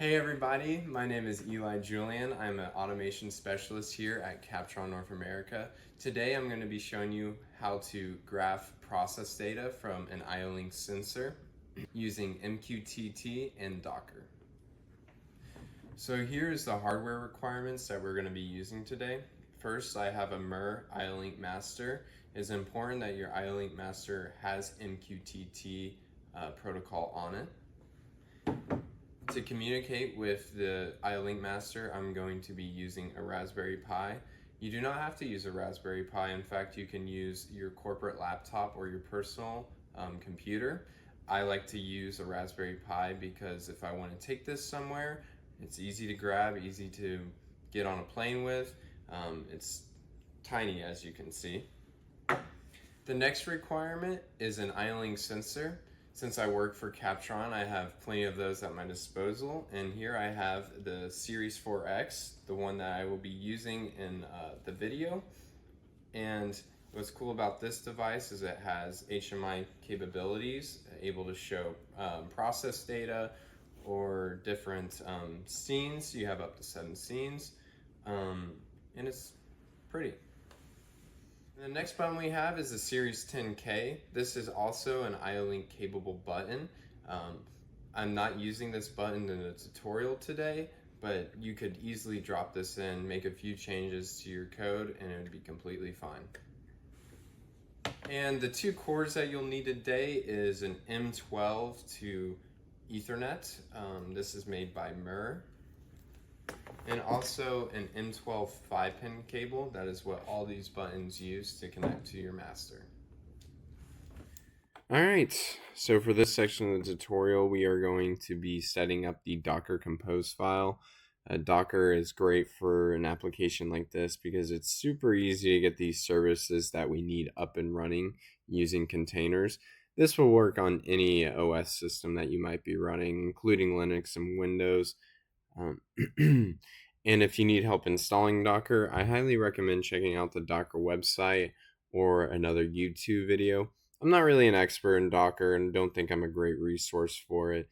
Hey everybody, my name is Eli Julian. I'm an automation specialist here at CAPTRON North America. Today I'm going to be showing you how to graph process data from an IO-Link sensor using MQTT and Docker. So here's the hardware requirements that we're going to be using today. First, I have a MUR IO-Link master. It's important that your IO-Link master has MQTT protocol on it. To communicate with the IO-Link master, I'm going to be using a Raspberry Pi. You do not have to use a Raspberry Pi. In fact, you can use your corporate laptop or your personal computer. I like to use a Raspberry Pi because if I want to take this somewhere, it's easy to grab, easy to get on a plane with. It's tiny, as you can see. The next requirement is an IO-Link sensor. Since I work for CAPTRON, I have plenty of those at my disposal, and here I have the Series 4X, the one that I will be using in the video. And what's cool about this device is it has HMI capabilities, able to show process data or different scenes. You have up to 7 scenes, and it's pretty. The next button we have is the Series 10K. This is also an IO-Link capable button. I'm not using this button in a tutorial today, but you could easily drop this in, make a few changes to your code, and it would be completely fine. And the 2 cords that you'll need today is an M12 to Ethernet. This is made by MUR. And also an M12 5-pin cable. That is what all these buttons use to connect to your master. Alright, so for this section of the tutorial, we are going to be setting up the Docker Compose file. Docker is great for an application like this because it's super easy to get these services that we need up and running using containers. This will work on any OS system that you might be running, including Linux and Windows. And if you need help installing Docker, I highly recommend checking out the Docker website or another YouTube video. I'm not really an expert in Docker and don't think I'm a great resource for it.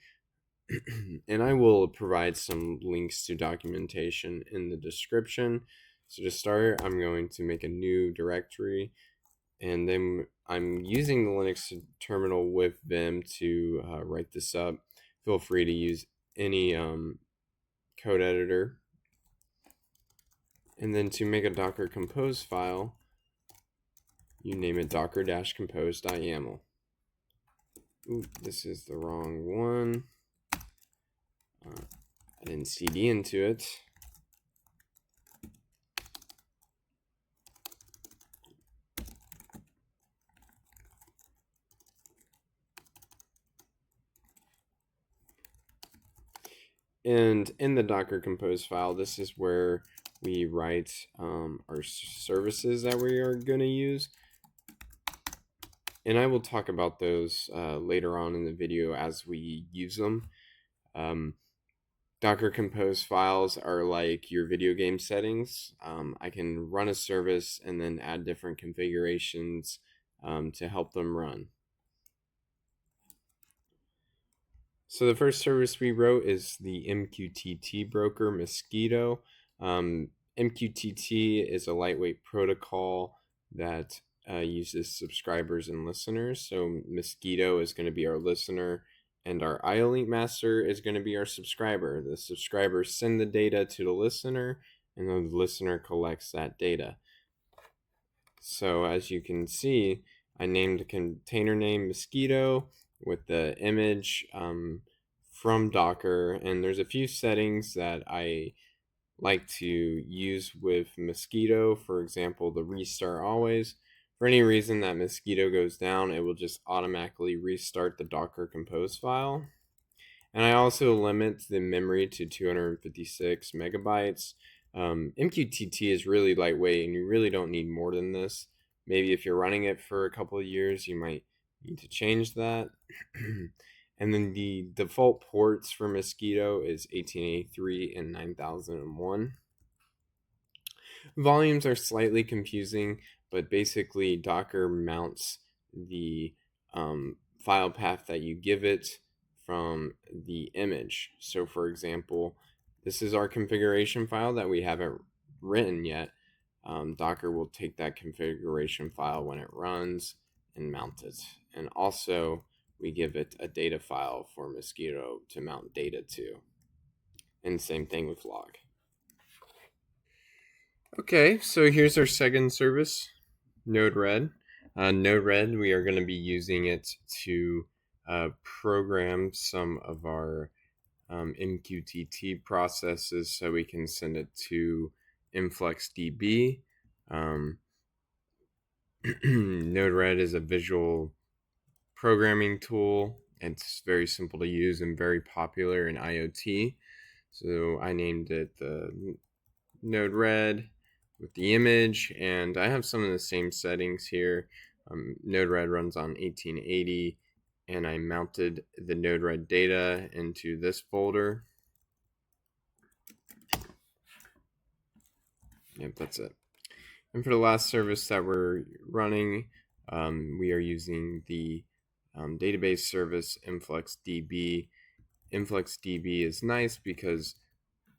And I will provide some links to documentation in the description. So to start, I'm going to make a new directory, and then I'm using the Linux terminal with Vim to write this up. Feel free to use any code editor. And then to make a Docker Compose file, you name it docker-compose.yaml. Ooh, this is the wrong one. I didn't CD into it. And in the Docker Compose file, this is where we write our services that we are going to use. And I will talk about those later on in the video as we use them. Docker Compose files are like your video game settings. I can run a service and then add different configurations to help them run. So the first service we wrote is the MQTT broker, Mosquitto. MQTT is a lightweight protocol that uses subscribers and listeners. So Mosquitto is going to be our listener, and our IO-Link master is going to be our subscriber. The subscribers send the data to the listener, and then the listener collects that data. So as you can see, I named the container name Mosquitto with the image from Docker, and there's a few settings that I like to use with Mosquitto. For example, the restart always. For any reason that Mosquitto goes down, it will just automatically restart the Docker Compose file. And I also limit the memory to 256 megabytes. MQTT is really lightweight and you really don't need more than this. Maybe if you're running it for a couple of years, you might need to change that. And then the default ports for Mosquitto is 1883 and 9001. Volumes are slightly confusing, but basically Docker mounts the file path that you give it from the image. So for example, this is our configuration file that we haven't written yet. Docker will take that configuration file when it runs and mount it. And also we give it a data file for Mosquitto to mount data to. And same thing with log. Okay, so here's our second service, Node-RED. Node-RED, we are going to be using it to program some of our MQTT processes so we can send it to InfluxDB. Node-RED is a visual programming tool. It's very simple to use and very popular in IoT. So I named it the Node-RED with the image, and I have some of the same settings here. Node-RED runs on 1880, and I mounted the Node-RED data into this folder. Yep, that's it. And for the last service that we're running, we are using the database service InfluxDB. InfluxDB is nice because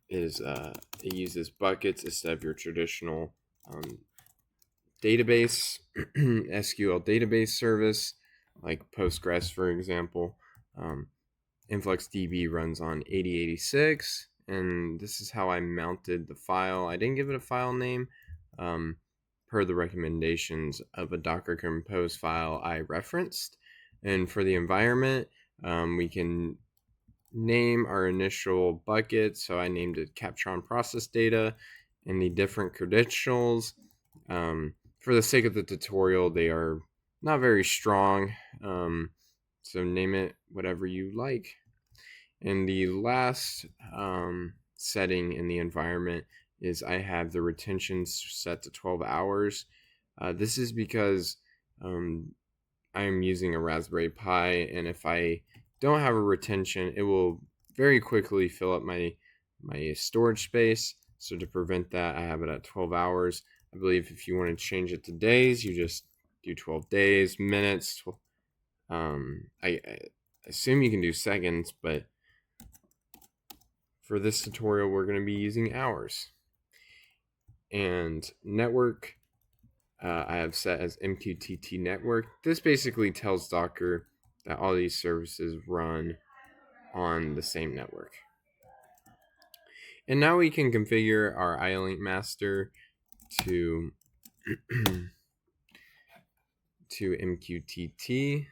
it uses buckets instead of your traditional database SQL database service like Postgres, for example. InfluxDB runs on 8086, and this is how I mounted the file. I didn't give it a file name per the recommendations of a Docker Compose file I referenced. And for the environment, we can name our initial bucket. So I named it CAPTRON process data, and the different credentials. For the sake of the tutorial, they are not very strong. So name it whatever you like. And the last setting in the environment is I have the retention set to 12 hours. This is because I'm using a Raspberry Pi, and if I don't have a retention, it will very quickly fill up my storage space. So to prevent that, I have it at 12 hours. I believe if you want to change it to days, you just do 12 days, minutes. I assume you can do seconds, but for this tutorial, we're going to be using hours. And network, I have set as MQTT network. This basically tells Docker that all these services run on the same network. And now we can configure our IO-Link master to MQTT.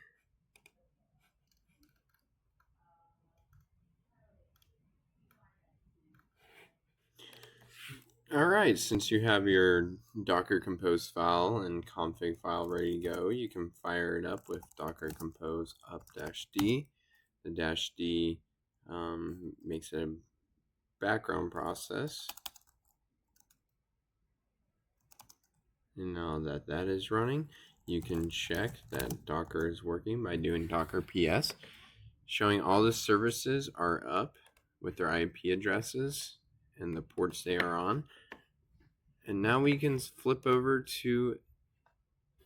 Alright, since you have your Docker Compose file and config file ready to go, you can fire it up with Docker Compose up-d. The -d makes it a background process. And now that that is running, you can check that Docker is working by doing Docker PS, showing all the services are up with their IP addresses and the ports they are on. And now we can flip over to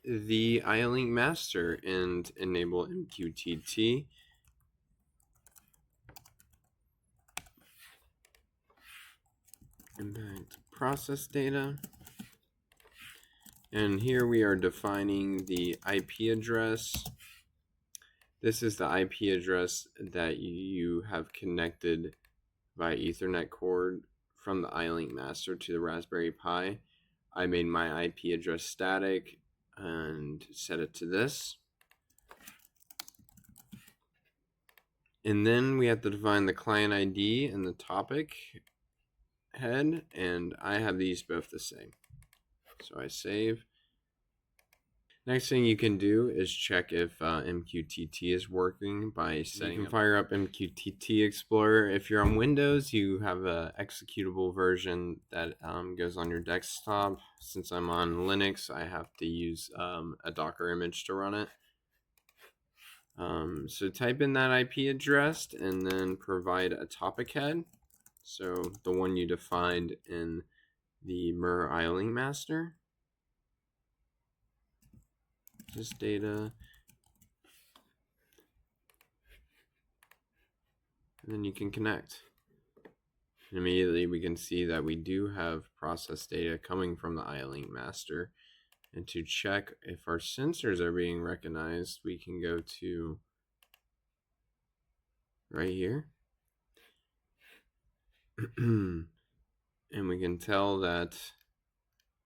the IO-Link master and enable MQTT. Impact process data. And here we are defining the IP address. This is the IP address that you have connected via Ethernet cord from the IO-Link master to the Raspberry Pi. I made my IP address static and set it to this. And then we have to define the client ID and the topic head, and I have these both the same. So I save. Next thing you can do is check if MQTT is working by setting. You can fire up MQTT Explorer. If you're on Windows, you have an executable version that goes on your desktop. Since I'm on Linux, I have to use a Docker image to run it. So type in that IP address and then provide a topic head. So the one you defined in the Mir IO-Link master. This data. and then you can connect. And immediately we can see that we do have process data coming from the iLink master. And to check if our sensors are being recognized, we can go to right here. And we can tell that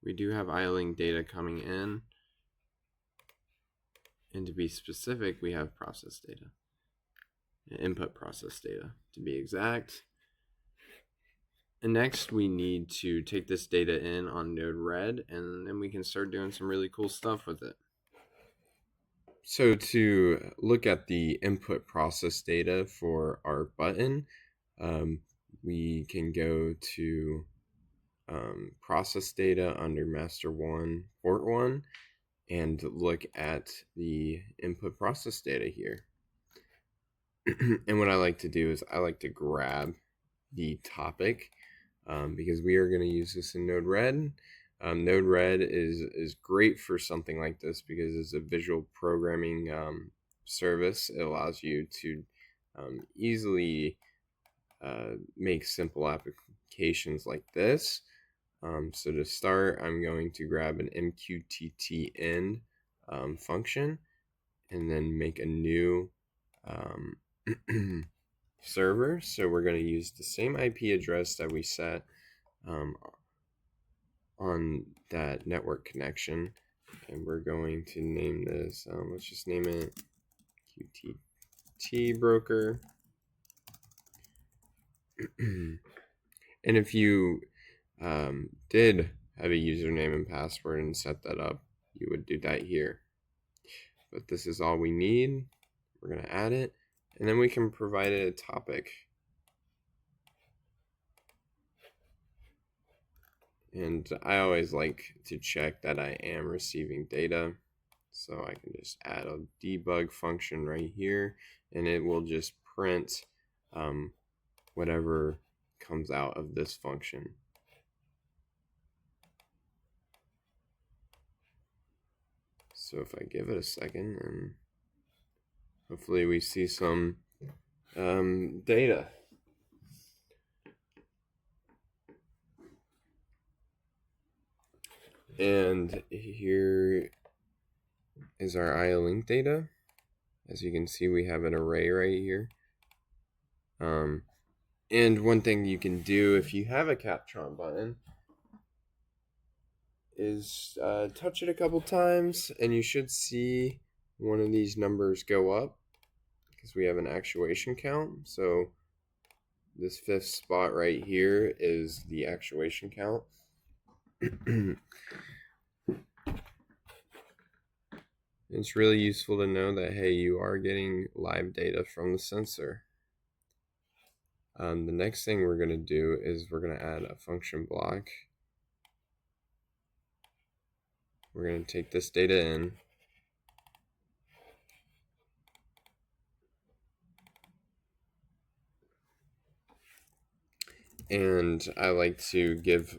we do have iLink data coming in. And to be specific, we have process data. Input process data, to be exact. And next we need to take this data in on Node-RED, and then we can start doing some really cool stuff with it. So to look at the input process data for our button, we can go to process data under master 1, port 1, and look at the input process data here. And what I like to do is I like to grab the topic because we are going to use this in Node-RED. Node-RED is great for something like this because it's a visual programming service. It allows you to easily make simple applications like this. So to start, I'm going to grab an MQTT end function and then make a new server. So we're going to use the same IP address that we set on that network connection, and we're going to name this, let's just name it QTT broker. And if you did have a username and password and set that up, you would do that here. But this is all we need. We're going to add it, and then we can provide it a topic. And I always like to check that I am receiving data. So I can just add a debug function right here, and it will just print whatever comes out of this function. So if I give it a second, and hopefully we see some data. And here is our iLink data. As you can see, we have an array right here. And one thing you can do if you have a CAPTRON button is touch it a couple times, and you should see one of these numbers go up because we have an actuation count. So this 5th spot right here is the actuation count. It's really useful to know that, hey, you are getting live data from the sensor. The next thing we're going to do is we're going to add a function block. We're going to take this data in. And I like to give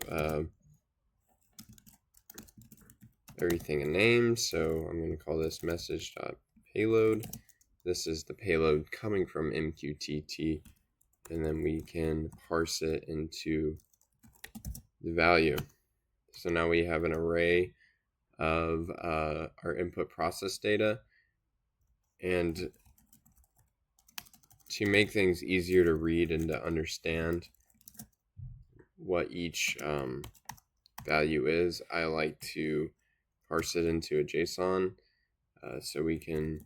everything a name. So I'm going to call this message.payload. This is the payload coming from MQTT. And then we can parse it into the value. So now we have an array of our input process data. And to make things easier to read and to understand what each value is, I like to parse it into a JSON so we can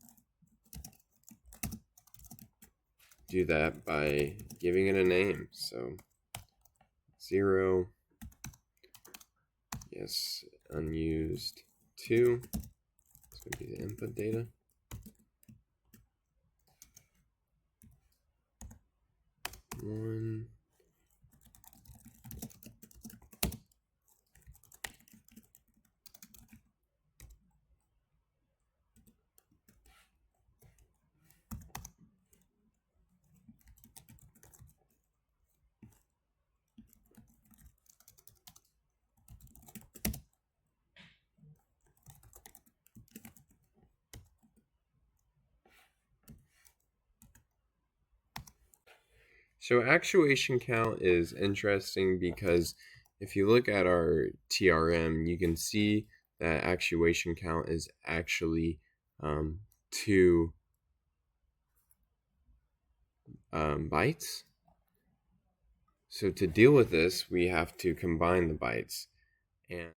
do that by giving it a name. So 0, yes, unused 2, it's going to be the input data. One, So actuation count is interesting because if you look at our TRM, you can see that actuation count is actually 2 bytes. So to deal with this, we have to combine the bytes. And